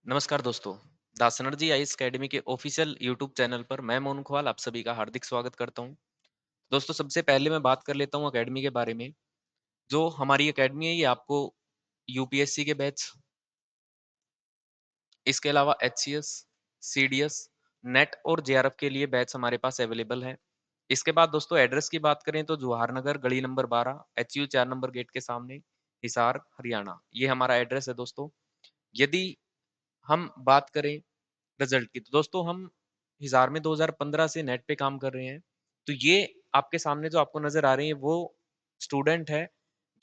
नमस्कार दोस्तों। The synergy IAS academy के ऑफिशियल यूट्यूब चैनल पर मैं मोनू खुआल आप सभी का हार्दिक स्वागत करता हूं। दोस्तों, सबसे पहले मैं बात कर लेता हूं एकेडमी के बारे में। जो हमारी एकेडमी है ये आपको यूपीएससी के बैच, इसके अलावा एचसीएस, सीडीएस, नेट और जेआरएफ के लिए बैच हमारे पास अवेलेबल है। इसके बाद दोस्तों एड्रेस की बात करें तो जवाहर नगर गली नंबर 12 एचयू 4 नंबर गेट के सामने, हिसार, हरियाणा, ये हमारा एड्रेस है दोस्तों। यदि हम बात करें रिजल्ट की, तो दोस्तों हम हिसार में 2015 से नेट पे काम कर रहे हैं। तो ये आपके सामने जो आपको नजर आ रहे हैं वो स्टूडेंट है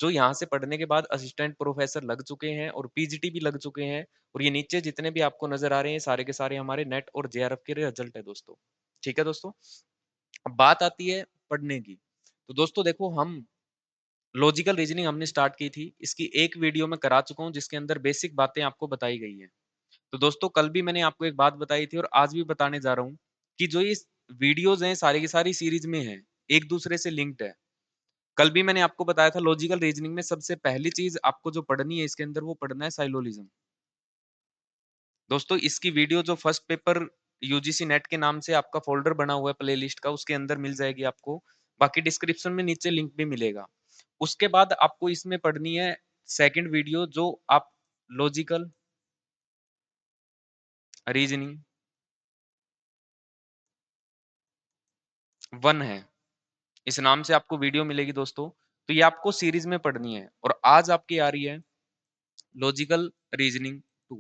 जो यहाँ से पढ़ने के बाद असिस्टेंट प्रोफेसर लग चुके हैं और पीजीटी भी लग चुके हैं। और ये नीचे जितने भी आपको नजर आ रहे हैं सारे के सारे हमारे नेट और जेआरएफ के रिजल्ट है दोस्तों। ठीक है दोस्तों, अब बात आती है पढ़ने की। तो दोस्तों देखो, हम लॉजिकल रीजनिंग हमने स्टार्ट की थी, इसकी एक वीडियो में करा चुका हूँ जिसके अंदर बेसिक बातें आपको बताई गई है। तो दोस्तों कल भी मैंने आपको एक बात बताई थी और आज भी बताने जा रहा हूँ कि जो ये वीडियोस हैं सारी की सारी सीरीज में है, एक दूसरे से लिंक्ड है। कल भी मैंने आपको बताया था लॉजिकल रीजनिंग में सबसे पहली चीज आपको जो पढ़नी है इसके अंदर वो पढ़ना है साइलोलिज्म। दोस्तों इसकी वीडियो जो फर्स्ट पेपर यूजीसी नेट के नाम से आपका फोल्डर बना हुआ है प्लेलिस्ट का, उसके अंदर मिल जाएगी आपको। बाकी डिस्क्रिप्शन में नीचे लिंक भी मिलेगा। उसके बाद आपको इसमें पढ़नी है सेकंड वीडियो जो आप लॉजिकल रीजनिंग वन है, इस नाम से आपको वीडियो मिलेगी दोस्तों। तो ये आपको सीरीज में पढ़नी है और आज आपकी आ रही है लॉजिकल रीजनिंग टू।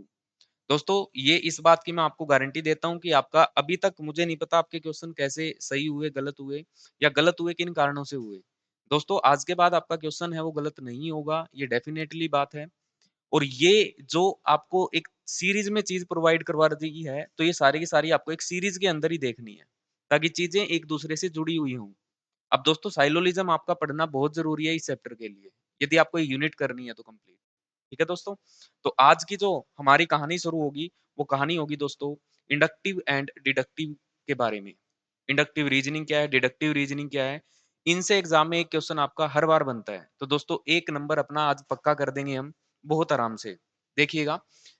दोस्तों ये इस बात की मैं आपको गारंटी देता हूं कि आपका अभी तक मुझे नहीं पता आपके क्वेश्चन कैसे सही हुए, गलत हुए, या गलत हुए किन कारणों से हुए। दोस्तों आज के बाद आपका क्वेश्चन है वो गलत नहीं होगा, ये डेफिनेटली बात है। और ये जो आपको एक सीरीज में चीज प्रोवाइड करवा दी है तो ये सारी की सारी आपको एक सीरीज के अंदर ही देखनी है ताकि चीजें एक दूसरे से जुड़ी हुई हों। अब दोस्तों साइलोलिज्म आपका पढ़ना बहुत जरूरी है इस चैप्टर के लिए, यदि आपको ये यूनिट करनी है तो कंप्लीट। ठीक है दोस्तों, तो आज की जो हमारी कहानी शुरू होगी वो कहानी होगी दोस्तों इंडक्टिव एंड डिडक्टिव के बारे में। इंडक्टिव रीजनिंग क्या है, डिडक्टिव रीजनिंग क्या है, इनसे एग्जाम में एक क्वेश्चन आपका हर बार बनता है। तो दोस्तों एक नंबर अपना आज पक्का कर देंगे हम बहुत आराम से। देखिएगा,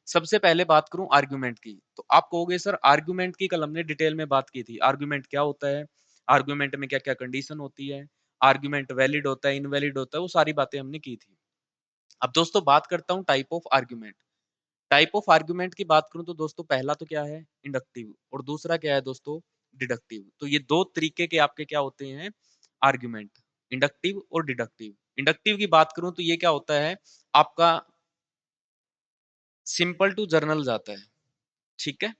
सबसे पहले बात करूं आर्गुमेंट की, तो आप कहोगे सर आर्गुमेंट की कल हमने डिटेल में बात की थी, आर्गुमेंट क्या होता है, आर्गुमेंट में क्या क्या कंडीशन होती है, आर्गुमेंट वैलिड होता है इनवैलिड होता है, वो सारी बातें हमने की थी। अब दोस्तों बात करता हूँ type of argument. Type of argument की बात करूं तो दोस्तों पहला तो क्या है इंडक्टिव और दूसरा क्या है दोस्तों डिडक्टिव। तो ये दो तरीके के आपके क्या होते हैं आर्गुमेंट, इंडक्टिव और डिडक्टिव। इंडक्टिव की बात करूं तो ये क्या होता है आपका सिंपल टू जर्नल जाता है। ठीक है,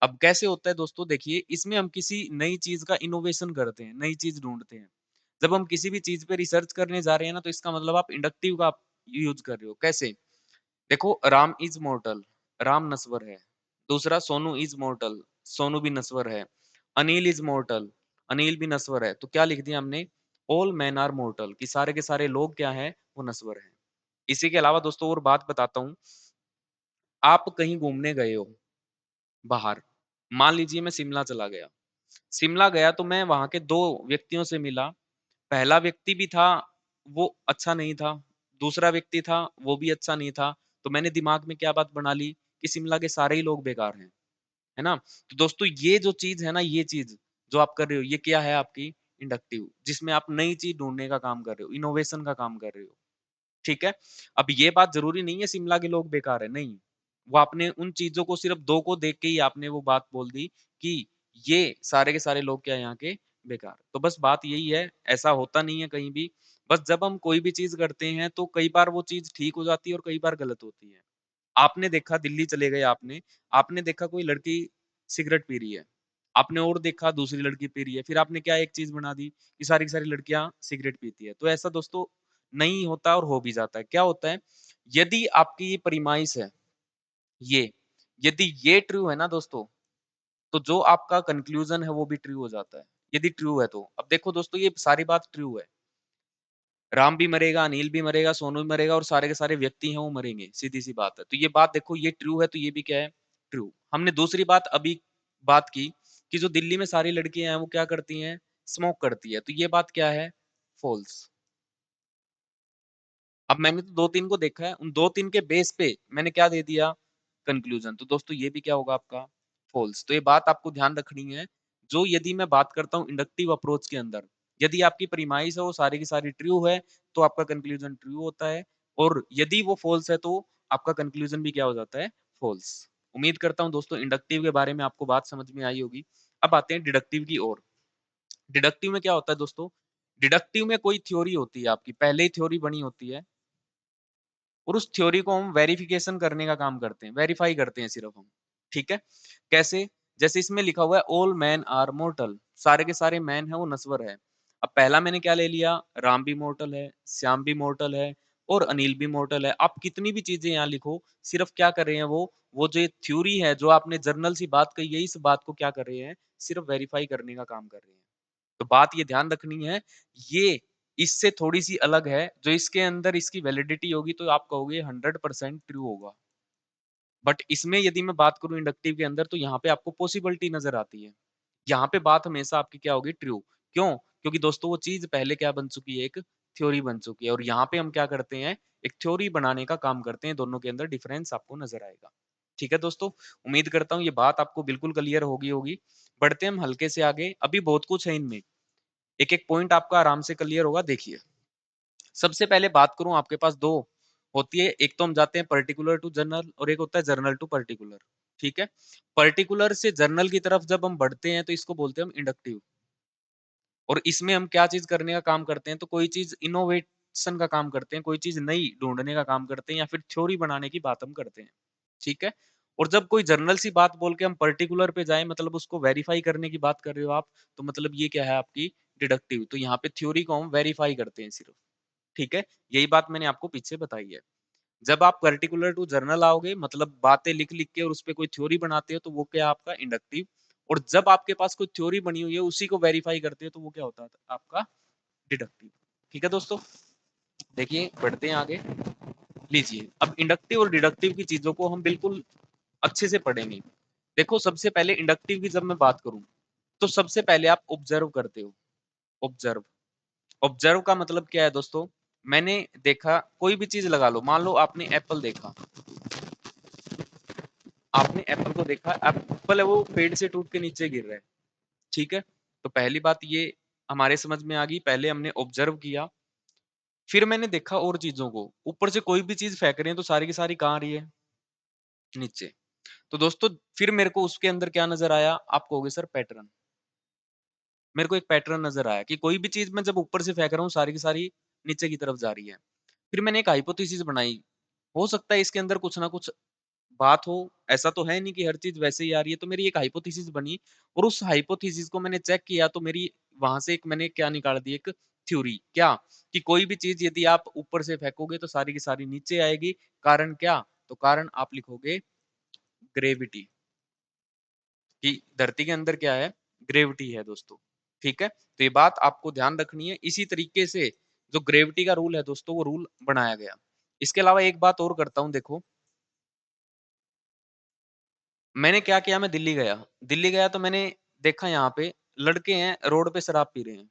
अब कैसे होता है दोस्तों, देखिए इसमें हम किसी नई चीज का इनोवेशन करते हैं, नई चीज ढूंढते हैं। जब हम किसी भी चीज पे रिसर्च करने जा रहे हैं ना तो इसका मतलब आप इंडक्टिव का यूज कर रहे हो। कैसे, देखो राम इज मॉर्टल, राम नश्वर है। दूसरा सोनू इज मॉर्टल, सोनू भी नश्वर है। अनिल इज मॉर्टल, अनिल भी नश्वर है। तो क्या लिख दिया हमने, ऑल मैन आर मॉर्टल, कि सारे के सारे लोग क्या है वो नश्वर है। इसी के अलावा दोस्तों और बात बताता हूँ, आप कहीं घूमने गए हो बाहर, मान लीजिए मैं शिमला चला गया। शिमला गया तो मैं वहां के दो व्यक्तियों से मिला। पहला व्यक्ति भी था वो अच्छा नहीं था, दूसरा व्यक्ति था वो भी अच्छा नहीं था। तो मैंने दिमाग में क्या बात बना ली कि शिमला के सारे ही लोग बेकार हैं, है ना। तो दोस्तों ये जो चीज है ना, ये चीज जो आप कर रहे हो ये क्या है आपकी इंडक्टिव, जिसमें आप नई चीज ढूंढने का काम कर रहे हो, इनोवेशन का काम कर रहे हो। ठीक है, अब ये बात जरूरी नहीं है शिमला के लोग बेकार है, नहीं। वो आपने उन चीजों को सिर्फ दो को देख के ही आपने वो बात बोल दी कि ये सारे के सारे लोग क्या यहाँ के बेकार। तो बस बात यही है, ऐसा होता नहीं है कहीं भी। बस जब हम कोई भी चीज करते हैं तो कई बार वो चीज ठीक हो जाती है और कई बार गलत होती है। आपने देखा दिल्ली चले गए आपने, आपने देखा कोई लड़की सिगरेट पी रही है, आपने और देखा दूसरी लड़की पी रही है, फिर आपने क्या एक चीज बना दी कि सारी की सारी लड़कियां सिगरेट पीती है। तो ऐसा दोस्तों नहीं होता और हो भी जाता है। क्या होता है, यदि आपकी ये परिमाइस है, ये यदि ये ट्रू है ना दोस्तों, तो जो आपका कंक्लूजन है वो भी ट्रू हो जाता है, यदि ट्रू है तो। अब देखो दोस्तों ये सारी बात ट्रू है, राम भी मरेगा, अनिल भी मरेगा, सोनू भी मरेगा और सारे के सारे व्यक्ति हैं वो मरेंगे, सीधी सी बात है। तो ये बात देखो ये ट्रू है तो ये भी क्या है ट्रू। हमने दूसरी बात अभी बात की कि जो दिल्ली में सारी लड़कियां हैं वो क्या करती हैं, स्मोक करती है। तो ये बात क्या है, फॉल्स। अब मैंने तो दो तीन को देखा है, उन दो तीन के बेस पे मैंने क्या दे दिया कंक्लूजन। तो दोस्तों ये भी क्या होगा आपका फॉल्स। तो ये बात आपको ध्यान रखनी है। जो यदि मैं बात करता हूँ इंडक्टिव अप्रोच के अंदर, यदि आपकी प्रीमाइस है वो सारी की सारी ट्रू है, तो आपका कंक्लूजन ट्रू होता है, और यदि वो फॉल्स है तो आपका कंक्लूजन भी क्या हो जाता है, फॉल्स। उम्मीद करता हूँ दोस्तों इंडक्टिव के बारे में आपको बात समझ में आई होगी। अब आते हैं डिडक्टिव की ओर। डिडक्टिव में क्या होता है दोस्तों, डिडक्टिव में कोई थ्योरी होती है आपकी, पहले ही थ्योरी बनी होती है, और उस थ्योरी को हम वेरिफिकेशन करने का काम करते हैं, वेरीफाई करते हैं सिर्फ हम। ठीक है, कैसे? जैसे इसमें लिखा हुआ है ऑल मैन आर मोर्टल, सारे के सारे मैन है वो नश्वर है। अब पहला मैंने क्या ले लिया, राम भी मोर्टल है, श्याम भी मोर्टल है, और अनिल भी मोर्टल है। आप कितनी भी चीजें यहाँ लिखो, सिर्फ क्या कर रहे हैं वो जो थ्योरी है, जो आपने जर्नल सी बात कही है, इस बात को क्या कर रहे हैं, सिर्फ वेरीफाई करने का काम कर रहे हैं। तो बात ये ध्यान रखनी है, ये इससे थोड़ी-सी अलग है, जो इसके अंदर इसकी वैलिडिटी होगी तो आप कहोगे 100% ट्रू होगा। बट इसमें यदि मैं बात करूँ इंडक्टिव के अंदर, तो यहाँ पे आपको पॉसिबिलिटी नज़र आती है। यहाँ पे बात हमेशा आपकी क्या होगी, ट्रू। क्यों? क्योंकि दोस्तों वो चीज़ पहले क्या बन चुकी है, एक थ्योरी बन चुकी है, और यहाँ पे हम क्या करते हैं, एक थ्योरी बनाने का काम करते हैं, दोनों के अंदर डिफरेंस आपको नज़र आएगा। ठीक है दोस्तों? उम्मीद करता हूँ ये बात आपको बिल्कुल क्लियर होगी। बढ़ते हैं हम हल्के से आगे, अभी बहुत कुछ है इनमें। एक-एक पॉइंट आपका आराम से क्लियर होगा, देखिए। सबसे पहले बात करूँ, आपके पास 2 होती है, एक तो हम जाते हैं पर्टिकुलर टू जर्नल, और एक होता है जर्नल टू पर्टिकुलर, ठीक है? पर्टिकुलर से जर्नल की तरफ जब हम बढ़ते हैं तो इसको बोलते हैं हम इंडक्टिव, और इसमें हम क्या चीज़ करने का काम करते हैं, तो कोई चीज़ इनोवेशन का काम करते हैं, कोई चीज़ नई ढूँढने का काम करते हैं, या फिर थ्योरी बनाने की बात हम करते हैं, ठीक है? और जब कोई जर्नल सी बात बोल के हम पर्टिकुलर पे जाएँ, मतलब उसको वेरीफाई करने की बात कर रहे हो आप, तो मतलब ये क्या है आपकी डिडक्टिव। तो यहाँ पे थ्योरी को हम वेरीफाई करते हैं सिर्फ। ठीक है? यही बात मैंने आपको पीछे बताई है। जब आप पर्टिकुलर टू जर्नल आओगे, मतलब बातें लिख-लिख के और उसपे कोई थ्योरी बनाते हो, तो वो क्या है आपका इंडक्टिव, और जब आपके पास कोई थ्योरी बनी हुई है उसी को वेरीफाई करते हो, तो वो क्या होता है आपका डिडक्टिव। ठीक है दोस्तों? देखिए बढ़ते हैं आगे। लीजिए, अब इंडक्टिव और डिडक्टिव की चीज़ों को हम बिल्कुल अच्छे से पढ़ेंगे। देखो सबसे पहले इंडक्टिव की जब मैं बात करूँ, तो सबसे पहले आप ऑब्जर्व करते हो। ऑब्जर्व, ऑब्जर्व का मतलब क्या है दोस्तों? मैंने देखा, कोई भी चीज़ लगा लो, मान लो आपने एप्पल देखा, आपने एप्पल को देखा, एप्पल है वो पेड़ से टूट के नीचे गिर रहा है, ठीक है? तो पहली बात ये हमारे समझ में आ गई, पहले हमने ऑब्जर्व किया, फिर मैंने देखा और चीज़ों को, ऊपर से कोई भी चीज़ फेंक रहे हैं तो सारी की सारी कहाँ आ रही है? नीचे। तो दोस्तों फिर मेरे को उसके अंदर क्या नज़र आया? आप कहोगे सर पैटर्न। मेरे को एक पैटर्न नज़र आया कि कोई भी चीज़ मैं जब ऊपर से फेंक रहा हूँ, सारी की सारी नीचे की तरफ जा रही है। फिर मैंने एक हाइपोथेसिस बनाई, हो सकता है इसके अंदर कुछ ना कुछ बात हो, ऐसा तो है नहीं कि हर चीज़ वैसे ही आ रही है, तो मेरी एक हाइपोथेसिस बनी, और उस हाइपोथेसिस को मैंने चेक किया, तो मेरी वहाँ से एक मैंने क्या निकाल दी, एक थ्योरी, क्या? कि कोई भी चीज़ यदि आप ऊपर से फेंकोगे तो सारी की सारी नीचे आएगी, कारण क्या? तो कारण आप लिखोगे ग्रेविटी, कि धरती के अंदर क्या है? ग्रेविटी है दोस्तों, ठीक है? तो ये बात आपको ध्यान रखनी है, इसी तरीके से जो ग्रेविटी का रूल है दोस्तों, वो रूल बनाया गया। इसके अलावा एक बात और करता हूँ, देखो मैंने क्या किया, मैं दिल्ली गया तो मैंने देखा यहाँ पे लड़के हैं रोड पे शराब पी रहे हैं,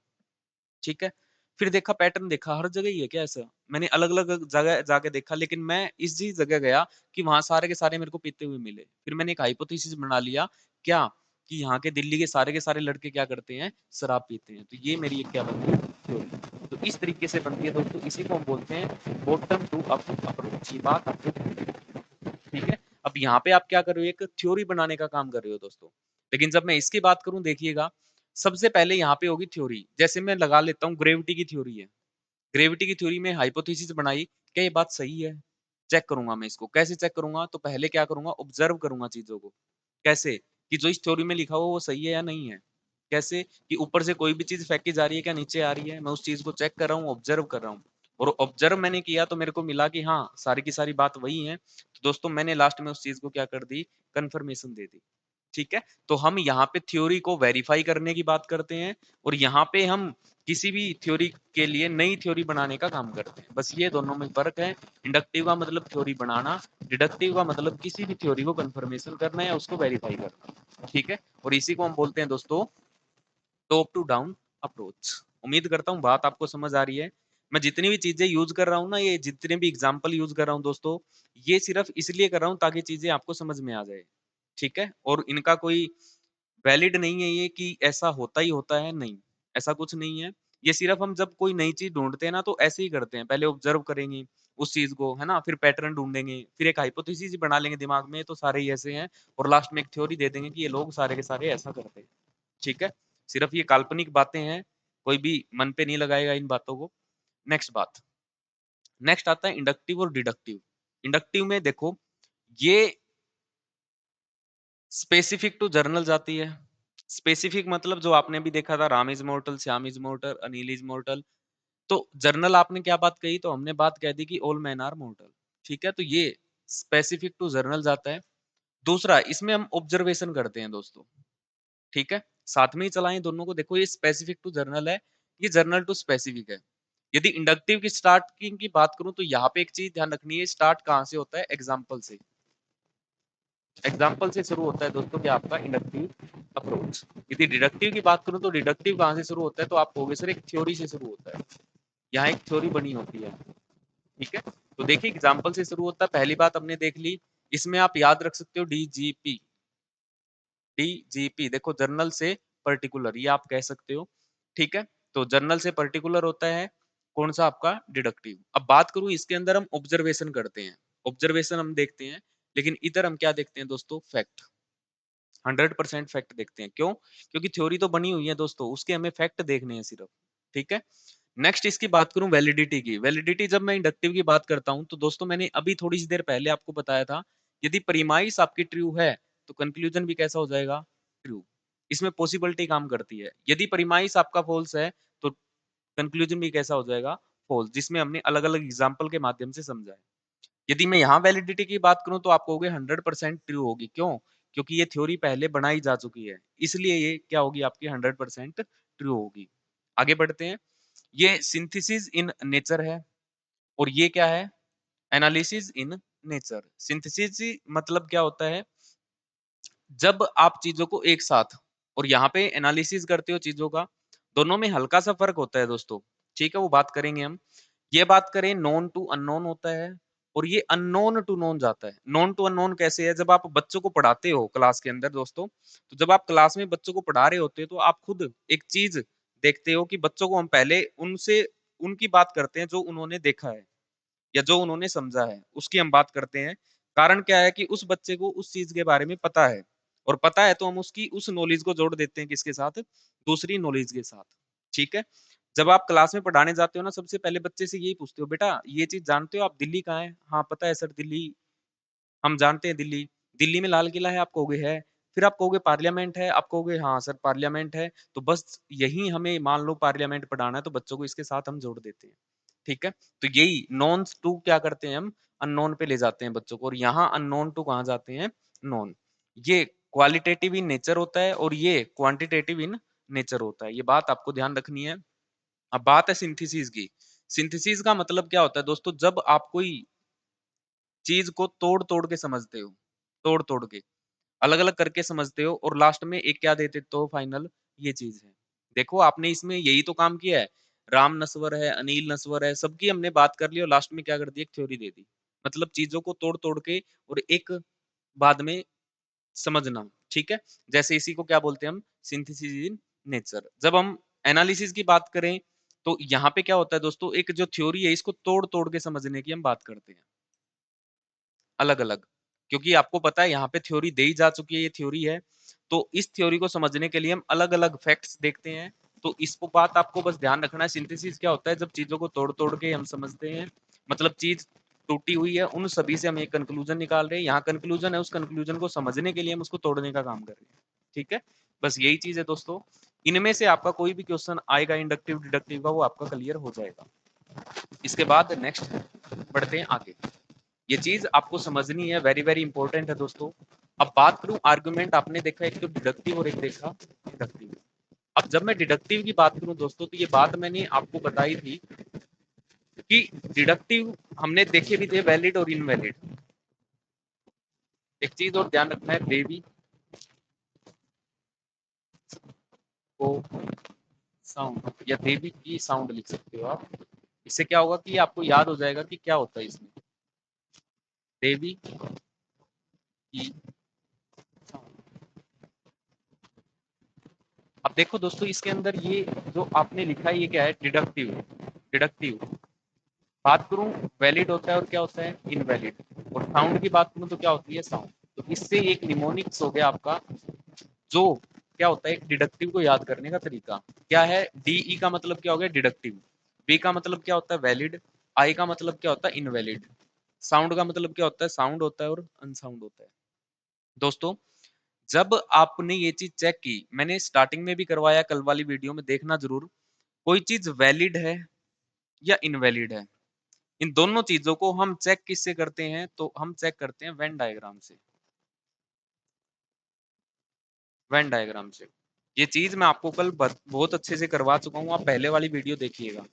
ठीक है? फिर देखा पैटर्न, देखा हर जगह ही है क्या ऐसा? मैंने अलग-अलग जगह जाके देखा, लेकिन मैं इसी जगह गया कि वहाँ सारे के सारे मेरे को पीते हुए मिले। फिर मैंने एक हाइपोथेसिस बना लिया, क्या? कि यहाँ के सारे लड़के क्या करते हैं? शराब पीते हैं। तो ये मेरी एक क्या बनती है? थ्योरी। तो इस तरीके से बनती है दोस्तों, इसी को हम बोलते हैं बॉटम टू अप अप्रोच। ये बात आपको ध्यान रखनी है। ठीक है? अब यहाँ पे आप क्या कर रहे हो? एक थ्योरी बनाने का काम कर रहे हो दोस्तों। लेकिन जब मैं इसकी बात करूँ, देखिएगा, सबसे पहले यहाँ पे होगी थ्योरी। जैसे मैं लगा लेता हूँ ग्रेविटी की थ्योरी है। ग्रेविटी की थ्योरी में हाइपोथेसिस बनाई, क्या ये बात सही है? चेक करूँगा मैं इसको। कैसे चेक करूँगा? तो पहले क्या करूँगा? ऑब्ज़र्व करूँगा चीज़ों को। कैसे? कि जो इस थ्योरी में लिखा हुआ है वो सही है या नहीं है? कैसे? कि ऊपर से कोई भी चीज़ फेंकी जा रही है क्या नीचे आ रही है? मैं उस चीज़ को चेक कर रहा हूँ, ऑब्ज़र्व कर रहा हूँ। और ऑब्ज़र्व मैंने किया तो मेरे को मिला कि हाँ, सारी की सारी बात वही है। तो दोस्तों मैंने लास्ट में उस चीज़ को क्या कर दी? कन्फर्मेशन दे दी। ठीक है? तो हम यहाँ पे थ्योरी को वेरीफ़ाई करने की बात करते हैं, और यहाँ पे हम किसी भी थ्योरी के लिए नई थ्योरी बनाने का काम करते हैं। बस ये दोनों में फ़र्क है। इंडक्टिव का मतलब थ्योरी बनाना, डिडक्टिव का मतलब किसी भी थ्योरी को कन्फर्मेशन करना या उसको वेरीफ़ाई करना। ठीक है? और इसी को हम बोलते हैं दोस्तों टॉप टू डाउन अप्रोच। उम्मीद करता हूँ बात आपको समझ आ रही है। मैं जितनी भी चीजें यूज कर रहा हूँ ना, ये जितने भी एग्जाम्पल यूज कर रहा हूँ दोस्तों, ये सिर्फ इसलिए कर रहा हूँ ताकि चीजें आपको समझ में आ जाए। ठीक है, और इनका कोई वैलिड नहीं है ये कि ऐसा होता ही होता है, नहीं, ऐसा कुछ नहीं है। ये सिर्फ हम जब कोई नई चीज ढूंढते हैं ना, तो ऐसे ही करते हैं, पहले ऑब्जर्व करेंगे उस चीज को, है ना, फिर पैटर्न ढूंढेंगे, फिर एक हाइपोथेसिस बना लेंगे दिमाग में, तो सारे ही ऐसे हैं, और लास्ट में एक थ्योरी दे देंगे कि ये लोग सारे के सारे ऐसा करते हैं। ठीक है, सिर्फ ये काल्पनिक बातें हैं, कोई भी मन पे नहीं लगाएगा इन बातों को। नेक्स्ट बात, नेक्स्ट आता है इंडक्टिव और डिडक्टिव। इंडक्टिव में देखो, ये स्पेसिफिक टू जर्नल जाती है। स्पेसिफिक मतलब जो आपने भी देखा था, Ram is मॉर्टल, Shyam is मॉर्टल, Anil is मॉर्टल। तो जर्नल आपने क्या बात कही, तो हमने बात कह दी कि ऑल मैन आर मॉर्टल। ठीक है, तो ये स्पेसिफिक टू जर्नल जाता है। दूसरा, इसमें हम ऑब्जर्वेशन करते हैं दोस्तों। ठीक है, साथ में ही चलाएं दोनों को। देखो, ये स्पेसिफिक टू जर्नल है, ये जर्नल टू स्पेसिफिक है। यदि इंडक्टिव की स्टार्टिंग की बात करूं, तो यहाँ पे एक चीज ध्यान रखनी है, स्टार्ट कहाँ से होता है, एग्जाम्पल से। एग्जाम्पल से शुरू होता है दोस्तों क्या, आपका इंडक्टिव अप्रोच। यदि डिडक्टिव की बात करूं, तो डिडक्टिव कहाँ से शुरू होता है, तो आप कहोगे सर एक थ्योरी से शुरू होता है, यहाँ एक थ्योरी बनी होती है। ठीक है, तो देखिए एग्जाम्पल से शुरू होता है, पहली बात हमने देख ली। इसमें आप याद रख सकते हो डीजीपी। डीजीपी देखो, जर्नल से पर्टिकुलर, ये आप कह सकते हो। ठीक है, तो जर्नल से पर्टिकुलर होता है कौन सा, आपका डिडक्टिव। अब बात करूं, इसके अंदर हम ऑब्जर्वेशन करते हैं, ऑब्जर्वेशन हम देखते हैं, लेकिन इधर हम क्या देखते हैं दोस्तों, फैक्ट। 100% फैक्ट देखते हैं। क्यों? क्योंकि थ्योरी तो बनी हुई है दोस्तों, उसके हमें फैक्ट देखने हैं सिर्फ। ठीक है, नेक्स्ट इसकी बात करूं वैलिडिटी की। वैलिडिटी जब मैं इंडक्टिव की बात करता हूं, तो दोस्तों मैंने अभी थोड़ी सी देर पहले आपको बताया था, यदि प्रीमाइस आपकी ट्रू है, तो कंक्लूजन भी कैसा हो जाएगा, ट्रू। इसमें पॉसिबिलिटी काम करती है। यदि प्रीमाइस आपका फॉल्स है, तो कंक्लूजन भी कैसा हो जाएगा, फॉल्स, जिसमें हमने अलग अलग एग्जाम्पल के माध्यम से समझा है। यदि मैं यहाँ वैलिडिटी की बात करूं, तो आप कहोगे 100% ट्रू होगी। क्यों? क्योंकि ये थ्योरी पहले बनाई जा चुकी है, इसलिए ये क्या होगी, आपकी 100% ट्रू होगी। आगे बढ़ते हैं। ये सिंथेसिस इन नेचर है, और ये क्या है, एनालिसिस इन नेचर। सिंथेसिस मतलब क्या होता है, जब आप चीजों को एक साथ, और यहाँ पे एनालिसिस करते हो चीजों का, दोनों में हल्का सा फर्क होता है दोस्तों। ठीक है, वो बात करेंगे हम। ये बात करें, नोन टू अननोन होता है, और ये अननोन टू नोन जाता है। नोन टू अननोन कैसे है, जब आप बच्चों को पढ़ाते हो क्लास के अंदर दोस्तों, तो जब आप क्लास में बच्चों को पढ़ा रहे होते हो, तो आप खुद एक चीज देखते हो कि बच्चों को हम पहले उनसे उनकी बात करते हैं जो उन्होंने देखा है या जो उन्होंने समझा है, उसकी हम बात करते हैं। कारण क्या है कि उस बच्चे को उस चीज के बारे में पता है, और पता है तो हम उसकी उस नॉलेज को जोड़ देते हैं किसके साथ, दूसरी नॉलेज के साथ। ठीक है, जब आप क्लास में पढ़ाने जाते हो ना, सबसे पहले बच्चे से यही पूछते हो, बेटा ये चीज जानते हो आप, दिल्ली कहाँ है, हाँ पता है सर दिल्ली, हम जानते हैं दिल्ली, दिल्ली में लाल किला है, आप कहोगे है। फिर आप कहोगे पार्लियामेंट है, आप कहोगे हाँ सर पार्लियामेंट है। तो बस यही हमें मान लो पार्लियामेंट पढ़ाना है, तो बच्चों को इसके साथ हम जोड़ देते हैं। ठीक है, तो यही नॉन टू क्या करते हैं, हम अननोन पे ले जाते हैं बच्चों को, और यहाँ अननोन टू कहाँ जाते हैं, नॉन। ये क्वालिटेटिव इन नेचर होता है, और ये क्वांटिटेटिव इन नेचर होता है, ये बात आपको ध्यान रखनी है। अब बात है सिंथेसिस की। सिंथेसिस का मतलब क्या होता है दोस्तों, जब आप कोई चीज को तोड़ तोड़ के समझते हो, तोड़ तोड़ के अलग अलग करके समझते हो, और लास्ट में एक क्या देते हो फाइनल, ये चीज है। देखो आपने इसमें यही तो काम किया है, राम नस्वर है, अनिल नस्वर है, सबकी हमने बात कर ली, और लास्ट में क्या कर दी, एक थ्योरी दे दी। मतलब चीजों को तोड़ तोड़ के, और एक बाद में समझना। ठीक है, जैसे इसी को क्या बोलते हैं हम, सिंथेसिस इन नेचर। जब हम एनालिसिस की बात करें, तो यहाँ पे क्या होता है दोस्तों, एक जो थ्योरी है, इसको तोड़ तोड़ के समझने की हम बात करते हैं, अलग अलग। क्योंकि आपको पता है यहाँ पे थ्योरी दे ही जा चुकी है, ये थ्योरी है, तो इस थ्योरी को समझने के लिए हम अलग अलग फैक्ट्स देखते हैं। तो इसको बात आपको बस ध्यान रखना है, सिंथेसिस क्या होता है, जब चीजों को तोड़ तोड़ के हम समझते हैं, मतलब चीज टूटी हुई है, उन सभी से हम एक कंक्लूजन निकाल रहे हैं। यहाँ कंक्लूजन है, उस कंक्लूजन को समझने के लिए हम उसको तोड़ने का काम कर रहे हैं। ठीक है, बस यही चीज है दोस्तों। इनमें से आपका कोई भी क्वेश्चन आएगा इंडक्टिव डिडक्टिव का, वो आपका क्लियर हो जाएगा। इसके बाद नेक्स्ट बढ़ते हैं आगे। ये चीज आपको समझनी है, वेरी वेरी इंपॉर्टेंट है दोस्तों। अब बात करूं आर्गुमेंट, आपने देखा एक तो डिडक्टिव और एक देखा इंडक्टिव। अब जब मैं डिडक्टिव की बात करूं दोस्तों, तो ये बात मैंने आपको बताई थी कि डिडक्टिव हमने देखे भी थे, वैलिड और इनवैलिड। एक चीज और ध्यान रखना है, बेबी को साउंड या बेबी की साउंड लिख सकते हो आप, इससे क्या होगा कि आपको याद हो जाएगा कि क्या होता है इसमें। देवी की, अब देखो दोस्तों इसके अंदर ये जो आपने लिखा है ये क्या है, डिडक्टिव। डिडक्टिव बात करूं वैलिड होता है और क्या होता है, इनवैलिड। और साउंड की बात करूं तो क्या होती है, साउंड। तो इससे एक निमोनिक्स हो गया आपका, जो क्या होता है एक डिडक्टिव को याद करने का तरीका। क्या है, डीई का मतलब क्या हो गया, डिडक्टिव। बी का मतलब क्या होता है, वैलिड। आई का मतलब क्या होता है, इनवैलिड। साउंड का मतलब क्या होता है, साउंड होता है और अनसाउंड होता है। दोस्तों जब आपने ये चीज चेक की, मैंने स्टार्टिंग में भी करवाया, कल वाली वीडियो में देखना जरूर, कोई चीज वैलिड है या इनवैलिड है, इन दोनों चीजों को हम चेक किससे करते हैं, तो हम चेक करते हैं वेन डायग्राम से। वेन डायग्राम से। ये चीज मैं आपको कल बहुत अच्छे से करवा चुका हूँ, आप पहले वाली वीडियो देखिएगा।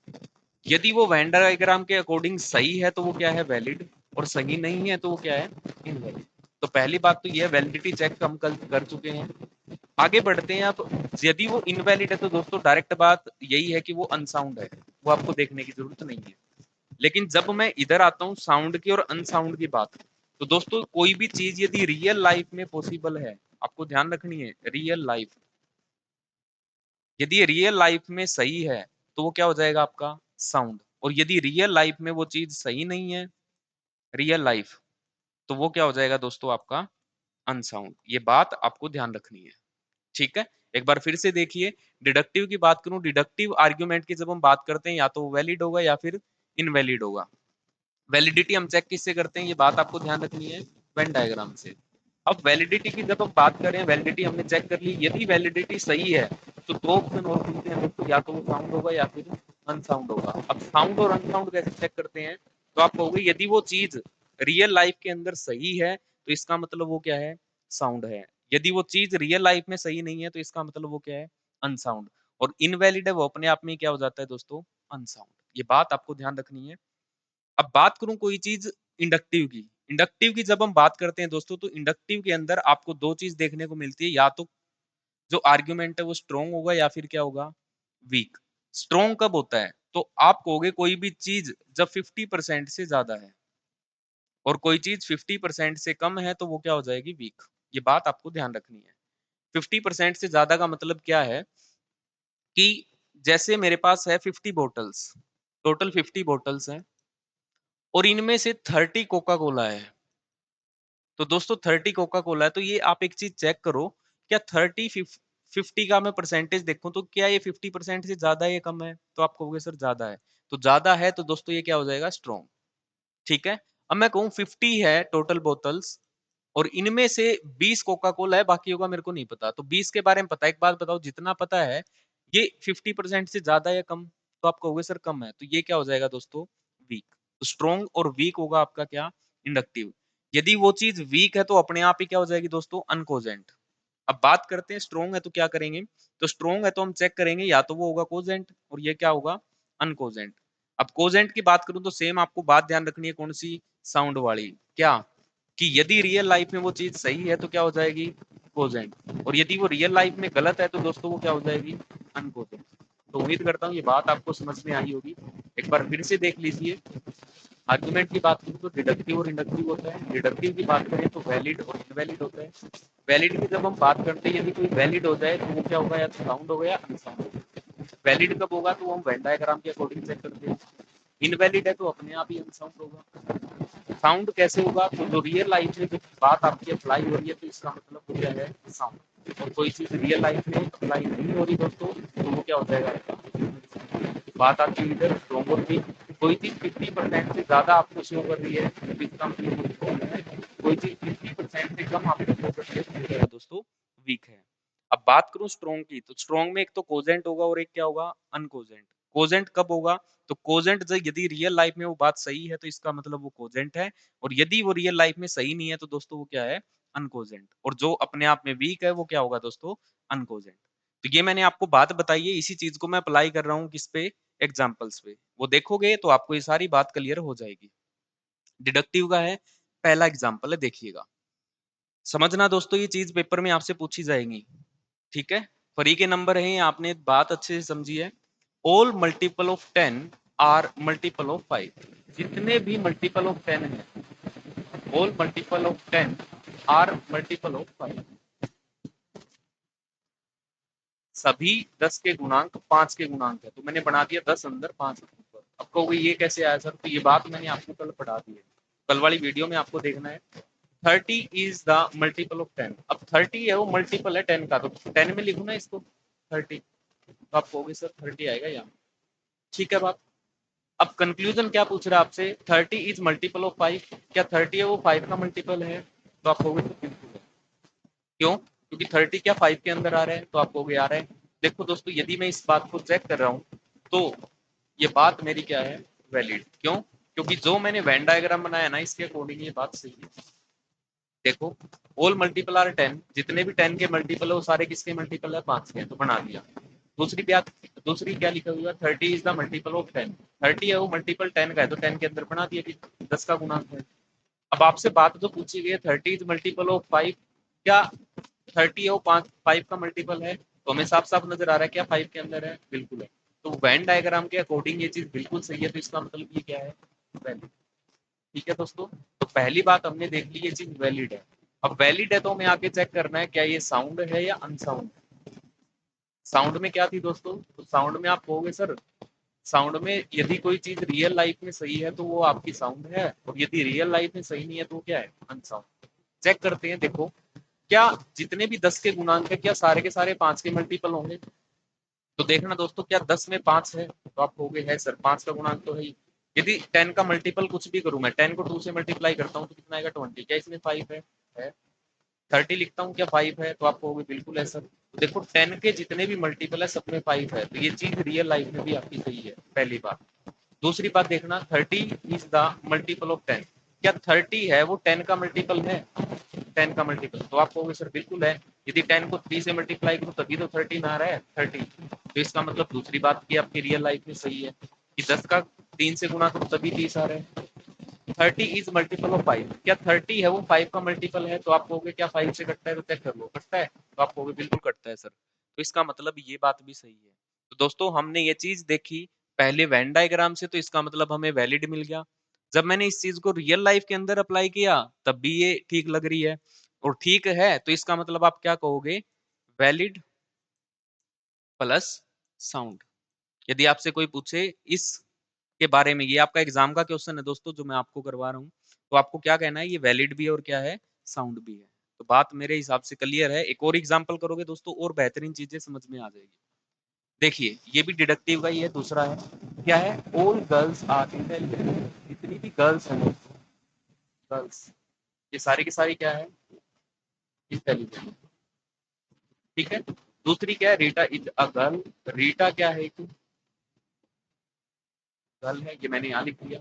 यदि वो वेन डायग्राम के अकॉर्डिंग सही है तो वो क्या है, वैलिड। और सही नहीं है तो वो क्या है, इनवैलिड। तो पहली बात तो ये वैलिडिटी चेक हम कल कर चुके हैं। आगे बढ़ते हैं अब। यदि वो इनवैलिड है तो दोस्तों डायरेक्ट बात यही है कि वो अनसाउंड है, वो आपको देखने की जरूरत नहीं है। लेकिन जब मैं इधर आता हूँ साउंड की और अनसाउंड की बात, तो दोस्तों कोई भी चीज यदि रियल लाइफ में पॉसिबल है, आपको ध्यान रखनी है, रियल लाइफ, यदि रियल लाइफ में सही है तो वो क्या हो जाएगा आपका, साउंड। और यदि रियल लाइफ में वो चीज सही नहीं है, रियल लाइफ, तो वो क्या हो जाएगा दोस्तों आपका, अनसाउंड। ये बात आपको ध्यान रखनी है। ठीक है, एक बार फिर से देखिए। डिडक्टिव की बात करूं, डिडक्टिव आर्ग्यूमेंट की जब हम बात करते हैं या तो वैलिड होगा या फिर इनवैलिड होगा। वैलिडिटी हम चेक किससे करते हैं, ये बात आपको ध्यान रखनी है, वेन डायग्राम से। अब वैलिडिटी की जब हम बात करें, वैलिडिटी हमने चेक कर ली, यदि वैलिडिटी सही है तो दो ऑप्शन और खुलते हैं दोस्तों, या तो वो साउंड होगा या फिर अनसाउंड होगा। अब साउंड और अनसाउंड कैसे चेक करते हैं, तो आप कहोगे यदि वो चीज रियल लाइफ के अंदर सही है तो इसका मतलब वो क्या है, साउंड है। यदि वो चीज रियल लाइफ में सही नहीं है तो इसका मतलब वो क्या है, अनसाउंड। और इनवैलिड है वो अपने आप में क्या हो जाता है दोस्तों, अनसाउंड। ये बात आपको ध्यान रखनी है। अब बात करूं कोई चीज इंडक्टिव की। इंडक्टिव की जब हम बात करते हैं दोस्तों, तो इंडक्टिव के अंदर आपको दो चीज देखने को मिलती है, या तो जो आर्ग्यूमेंट है वो स्ट्रोंग होगा या फिर क्या होगा, वीक। स्ट्रोंग कब होता है, तो आप कहोगे कोई भी चीज जब 50% से ज्यादा है और कोई चीज 50% से कम है तो वो क्या हो जाएगी, वीक। ये बात आपको ध्यान रखनी है। 50% से ज्यादा का मतलब क्या है, कि जैसे मेरे पास है 50 बॉटल्स, टोटल 50 बॉटल्स हैं, और इनमें से 30 कोका कोला है। तो दोस्तों 30 कोका कोला है, तो ये आप एक चीज चेक करो, क्या 50 का मैं परसेंटेज देखूं तो क्या ये 50% से ज्यादा है या कम है, तो आप कहोगे सर ज्यादा है। तो ज्यादा है तो दोस्तों ये क्या हो जाएगा, स्ट्रॉन्ग। ठीक है। अब मैं कहूँ 50 है टोटल बोतल्स, और इनमें से 20 कोका कोला है, बाकी होगा मेरे को नहीं पता, तो 20 के बारे में पता है। एक बात बताओ, जितना पता है ये 50% से ज्यादा या कम, तो आप कहोगे सर कम है, तो ये क्या हो जाएगा दोस्तों, वीक। तो स्ट्रॉन्ग और वीक होगा आपका क्या, इंडक्टिव। यदि वो चीज वीक है तो अपने आप ही क्या हो जाएगी दोस्तों, अनकोजेंट। अब बात करते हैं स्ट्रॉन्ग है तो क्या करेंगे, तो स्ट्रॉन्ग है तो हम चेक करेंगे या तो वो होगा कोजेंट और ये क्या होगा, अनकोजेंट। अब कोजेंट की बात करूं तो सेम आपको बात ध्यान रखनी है, कौन सी, साउंड वाली। क्या, कि यदि रियल लाइफ में वो चीज सही है तो क्या हो जाएगी, कोजेंट। और यदि वो रियल लाइफ में गलत है तो दोस्तों वो क्या हो जाएगी, अनकोजेंट। तो उम्मीद करता हूँ ये बात आपको समझ में आई होगी। एक बार फिर से देख लीजिए। आर्गुमेंट की बात करें तो डिडक्टिव और इंडक्टिव होता है। डिडक्टिव की बात करें तो वैलिड और इनवैलिड होता है। वैलिड की जब हम बात करते हैं, यदि कोई वैलिड हो जाए तो वो क्या होगा, या तो साउंड होगा या अनसाउंड होगा। वैलिड कब होगा, तो हम वेन डायग्राम के अकॉर्डिंग चेक करते हैं। इनवैलिड है तो अपने आप ही अनसाउंड होगा। साउंड कैसे होगा, तो जो रियल लाइफ में जो बात आपकी अप्लाई हो रही है तो इसका मतलब वो क्या है, साउंड। और कोई चीज रियल लाइफ में अप्लाई नहीं हो रही दोस्तों, तो वो क्या हो जाएगा आपका। बात आती है इधर स्ट्रॉन्ग और वीक। कोई चीज 50% से ज्यादा आपको शो कर रही है तो इसका मतलब वो strong है। कोई चीज 50% से कम आपको शो कर रही है तो वो क्या है दोस्तों, वीक है। अब बात करूं स्ट्रॉन्ग की, तो स्ट्रॉन्ग में एक तो कोजेंट होगा और एक क्या होगा, अनकोजेंट। कोजेंट कब होगा, तो कोजेंट यदि रियल लाइफ में वो बात सही है तो इसका मतलब वो कोजेंट है, और यदि वो रियल लाइफ में सही नहीं है तो दोस्तों वो क्या है, अनकोजेंट। और जो अपने आप में वीक है वो क्या होगा दोस्तों, अनकोजेंट। तो ये मैंने आपको बात बताई है, इसी चीज को मैं अप्लाई कर रहा हूँ किस पे, एग्जाम्पल्स पे। वो देखोगे तो आपको ये सारी बात क्लियर हो जाएगी। डिडक्टिव का है, पहला एग्जाम्पल है, देखिएगा। समझना दोस्तों, ये चीज पेपर में आपसे पूछी जाएगी। ठीक है, फ्री के नंबर है, आपने बात अच्छे से समझी है। All multiple of 10 are multiple of 5, जितने भी मल्टीपल ऑफ 10 है, all multiple of 10 are multiple of 5, सभी 10 के गुणांक 5 के गुणांक है। तो मैंने बना दिया 10 अंदर 5 ऊपर। अब कहोगे ये कैसे आया सर? तो ये बात मैंने आपको कल पढ़ा दी है, कल वाली वीडियो में आपको देखना है। 30 इज द मल्टीपल ऑफ 10। अब 30 है वो मल्टीपल है 10 का, तो 10 में लिखू ना इसको 30, तो आप कहोगे सर 30 आएगा यहाँ। ठीक है बात। अब कंक्लूजन क्या पूछ रहा है आपसे? 30 इज मल्टीपल ऑफ 5, क्या 30 है वो 5 का मल्टीपल है? तो आप कहोगे सर बिल्कुल है। क्यों? क्योंकि 30 क्या 5 के अंदर आ रहा है? तो आप कहोगे आ रहा है। देखो दोस्तों, यदि मैं इस बात को चेक कर रहा हूँ तो ये बात मेरी क्या है? वैलिड। क्यों? क्योंकि जो मैंने वेन डायग्राम बनाया ना, इसके अकॉर्डिंग ये बात सही है। देखो, ऑल मल्टीपल आर 10, जितने भी 10 के मल्टीपल है वो सारे किसके मल्टीपल है? 5 के, तो बना दिया। दूसरी बात, दूसरी क्या लिखा हुआ है? 30 इज द मल्टीपल ऑफ 10। 30 है वो मल्टीपल 10 का है, तो 10 के अंदर बना दिया कि 10 का गुणांक है। अब आपसे बात जो पूछी गई है 30 इज मल्टीपल ऑफ 5, क्या 30 है वो 5 का मल्टीपल है? तो हमें साफ साफ नजर आ रहा है क्या 5 के अंदर है? बिल्कुल है। तो वेन डायग्राम के अकॉर्डिंग ये चीज बिल्कुल सही है, तो इसका मतलब ये क्या है? वैलिड। ठीक है दोस्तों, तो पहली बात हमने देख ली, ये चीज वैलिड है। अब वैलिड है तो हमें आगे चेक करना है क्या ये साउंड है या अनसाउंड। साउंड में क्या थी दोस्तों? तो साउंड में आप कहोगे सर, साउंड में यदि कोई चीज रियल लाइफ में सही है तो वो आपकी साउंड है, और यदि रियल लाइफ में सही नहीं है तो क्या है? अनसाउंड। चेक करते हैं। देखो, क्या जितने भी 10 के गुणांक है क्या सारे के सारे 5 के मल्टीपल होंगे? तो देखना दोस्तों, क्या 10 में 5 है? तो आप कहोगे है सर, 5 का गुणांक तो है ही। यदि 10 का मल्टीपल कुछ भी करूं मैं, 10 को 2 से मल्टीप्लाई करता हूँ तो कितना आएगा? 20। क्या इसमें 5 है? 30 लिखता हूँ, क्या 5 है? तो आप कहोगे बिल्कुल है सर। तो देखो, 10 के जितने भी मल्टीपल है सब में 5 है, तो ये चीज रियल लाइफ में भी आपकी सही है, पहली बात। दूसरी बात देखना, 30 इज द मल्टीपल ऑफ 10, क्या 30 है वो 10 का मल्टीपल है? 10 का मल्टीपल, तो आप कहोगे सर बिल्कुल है। यदि 10 को 3 से मल्टीप्लाई करूँ तभी तो 30 में आ रहा है 30, तो इसका मतलब दूसरी बात की आपकी रियल लाइफ में सही है कि 10 का 3 से गुणा करूँ तभी 30 आ रहा है। 30 इज मल्टीपल ऑफ 5, क्या 30 है वो 5 का मल्टीपल है? तो आप कहोगे क्या 5 से कटता है? तो चेक कर लो, कटता है? तो आप कहोगे बिल्कुल कटता है सर, तो इसका मतलब ये बात भी सही है। तो दोस्तों, हमने ये चीज देखी पहले वेन डायग्राम से, तो इसका मतलब हमें वैलिड मिल गया। जब मैंने इस चीज को रियल लाइफ के अंदर अप्लाई किया तब भी ये ठीक लग रही है, और ठीक है तो इसका मतलब आप क्या कहोगे? Valid plus sound. यदि आपसे कोई पूछे इस के बारे में, ये आपका एग्जाम का क्वेश्चन है दोस्तों जो मैं आपको करवा रहा हूँ, तो आपको क्या कहना है? ये वैलिड भी है और क्या है? साउंड भी है। तो बात मेरे हिसाब से क्लियर है। एक और एग्जांपल करोगे दोस्तों और बेहतरीन चीजें समझ में आ जाएगी। देखिए, ये भी डिडक्टिव का ही है, दूसरा है क्या है? ऑल गर्ल्स आर इंटेलिजेंट, जितनी भी गर्ल्स हैं, गर्ल्स, ये सारी की सारी क्या है? इंटेलिजेंट। ठीक है। दूसरी क्या है? Rita is a girl. Rita क्या है? एक गर्ल है, ये मैंने यहाँ लिख दिया।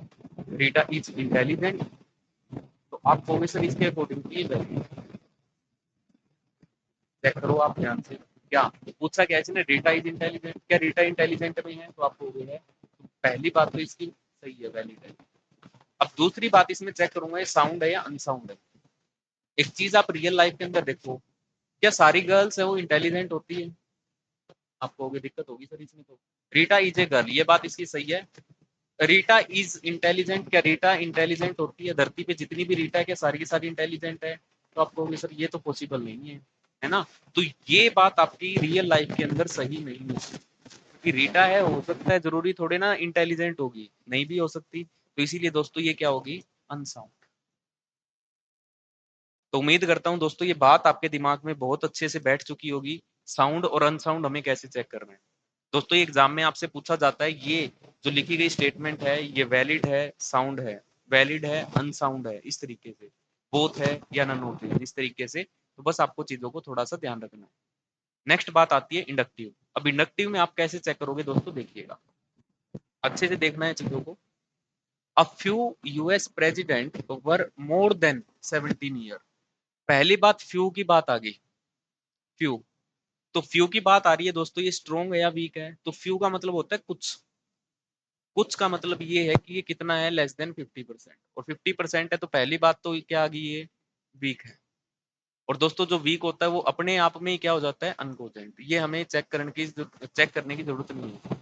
रीटा इज इंटेलिजेंट, तो आप कहोगे सर इसके अकॉर्डिंग ये वैलिड। चेक करो आप ध्यान से, क्या पूछा क्या है? रीटा इज इंटेलिजेंट, क्या रीटा इंटेलिजेंट में है? तो आप कहोगे है, तो पहली बात तो इसकी सही है, वैलिड है। अब दूसरी बात इसमें चेक करूंगा ये साउंड है या अनसाउंड है। एक चीज आप रियल लाइफ के अंदर देखो, क्या सारी गर्ल्स है वो इंटेलिजेंट होती है? आप कहोगे दिक्कत होगी सर इसमें। तो रीटा इज ए गर्ल, ये बात इसकी सही है। रीटा इज इंटेलिजेंट, क्या रीटा इंटेलिजेंट होती है? धरती पे जितनी भी रीटा है क्या सारी की सारी इंटेलिजेंट है? तो आप कहोगे सर ये तो पॉसिबल नहीं है ना? तो ये बात आपकी रियल लाइफ के अंदर सही नहीं है, क्योंकि रीटा है, हो सकता है, जरूरी थोड़े ना इंटेलिजेंट होगी, नहीं भी हो सकती। तो इसीलिए दोस्तों ये क्या होगी? अनसाउंड। तो उम्मीद करता हूँ दोस्तों ये बात आपके दिमाग में बहुत अच्छे से बैठ चुकी होगी, साउंड और अनसाउंड हमें कैसे चेक करना है। दोस्तों, ये एग्जाम में आपसे पूछा जाता है ये जो लिखी गई स्टेटमेंट है ये वैलिड है, साउंड है, वैलिड है, अनसाउंड है, इस तरीके से, बोथ है या नन होते हैं, इस तरीके से। तो बस आपको चीजों को थोड़ा सा ध्यान रखना है। नेक्स्ट बात आती है इंडक्टिव। अब इंडक्टिव में आप कैसे चेक करोगे दोस्तों? देखिएगा, अच्छे से देखना है चीजों को। A few US president were more than 17 year. पहली बात फ्यू की बात आ गई, फ्यू। तो फ्यू की बात आ रही है दोस्तों, ये स्ट्रॉन्ग है या वीक है? तो फ्यू का मतलब होता है कुछ, कुछ का मतलब ये है कि ये कितना है? लेस देन 50%, और 50% है तो पहली बात तो क्या आ गई? ये वीक है। और दोस्तों जो वीक होता है वो अपने आप में ही क्या हो जाता है? अनकोजेंट। ये हमें चेक करने की जरूरत नहीं है।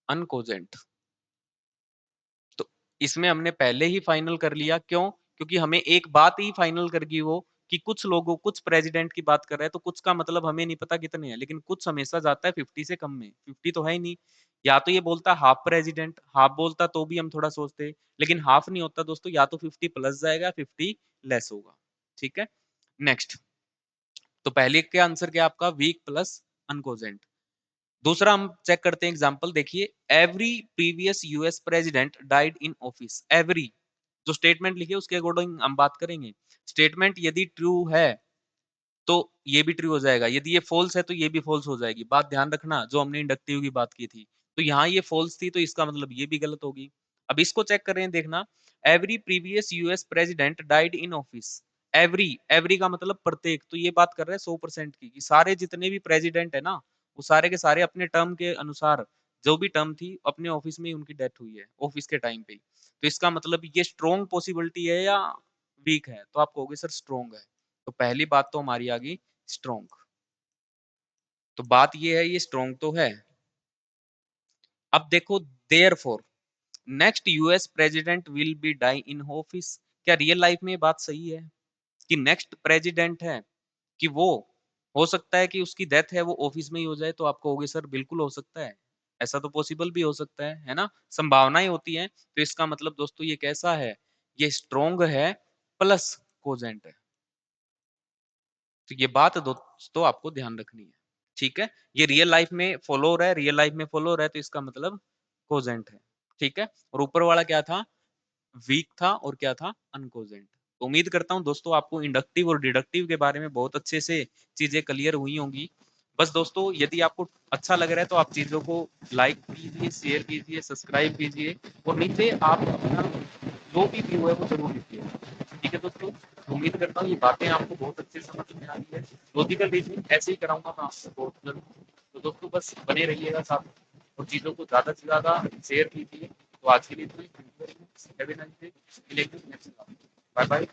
अनकोजेंट, इसमें हमने पहले ही फाइनल कर लिया, क्यों? क्योंकि हमें एक बात ही फाइनल करगी वो कि कुछ लोगों कुछ प्रेसिडेंट की बात कर रहा है, तो कुछ का मतलब हमें नहीं पता कितने हैं, लेकिन कुछ हमेशा जाता है 50 से कम में, 50 तो है ही नहीं। या तो ये बोलता हाफ प्रेसिडेंट, हाफ बोलता तो भी हम थोड़ा सोचते, लेकिन हाफ नहीं होता दोस्तों, या तो 50 प्लस जाएगा, 50 लेस होगा। ठीक है, नेक्स्ट। तो पहले के आंसर क्या आपका, वीक प्लस अनकोजेंट। दूसरा हम चेक करते हैं एग्जांपल, देखिए, every previous US president died in office. Every जो स्टेटमेंट लिखी है उसके अकॉर्डिंग हम बात करेंगे। स्टेटमेंट यदि ट्रू है तो ये भी ट्रू हो जाएगा, यदि ये फॉल्स है तो ये भी फॉल्स हो जाएगी। बात ध्यान रखना, जो हमने इंडक्टिव की बात की थी, तो यहाँ ये फॉल्स थी तो इसका मतलब ये भी गलत होगी। अब इसको चेक कर रहे हैं, देखना, every previous US president died in office. Every, every का मतलब प्रत्येक, तो ये बात कर रहे हैं 100% की, कि सारे जितने भी प्रेसिडेंट है ना, वो सारे के सारे अपने टर्म के अनुसार, जो भी टर्म थी अपने ऑफिस में ही उनकी डेथ हुई है, ऑफिस के टाइम पे ही। तो इसका मतलब ये स्ट्रॉन्ग पॉसिबिलिटी है या वीक है, तो आप कहोगे सर स्ट्रॉन्ग है। तो पहली बात तो हमारी आ गई स्ट्रॉन्ग। तो बात ये है, ये स्ट्रॉन्ग तो है। अब देखो, therefore next US president will be die in office. क्या रियल लाइफ में ये बात सही है कि नेक्स्ट प्रेसिडेंट है, कि वो हो सकता है कि उसकी डेथ है वो ऑफिस में ही हो जाए? तो आप कहोगे सर बिल्कुल हो सकता है, ऐसा तो पॉसिबल भी हो सकता है ना, संभावनाएं होती हैं। तो इसका मतलब दोस्तों ये कैसा है, ये स्ट्रॉन्ग है प्लस कोजेंट है। तो ये बात दोस्तों आपको ध्यान रखनी है। ठीक है, ये रियल लाइफ में फॉलो हो रहा है, रियल लाइफ में फॉलो हो रहा है, तो इसका मतलब कोजेंट है। ठीक है, और ऊपर वाला क्या था, वीक था, और क्या था, अनकोजेंट। तो उम्मीद करता हूँ दोस्तों आपको इंडक्टिव और डिडक्टिव के बारे में बहुत अच्छे से चीजें क्लियर हुई होंगी। बस दोस्तों, यदि आपको अच्छा लग रहा है तो आप चीजों को लाइक कीजिए, शेयर कीजिए, सब्सक्राइब कीजिए, और नीचे आप अपना जो भी व्यू है वो जरूर लिखिए। ठीक है दोस्तों, उम्मीद करता हूँ ये बातें आपको बहुत अच्छे से समझ में आ रही है। लॉजिकल रीजनिंग ऐसे ही कराऊंगा मैं आपको बहुत जल्द। तो दोस्तों बस बने रहिएगा साथ में, और चीजों को ज्यादा से ज्यादा शेयर कीजिए। तो आज के लिए इतना ही। Bye bye.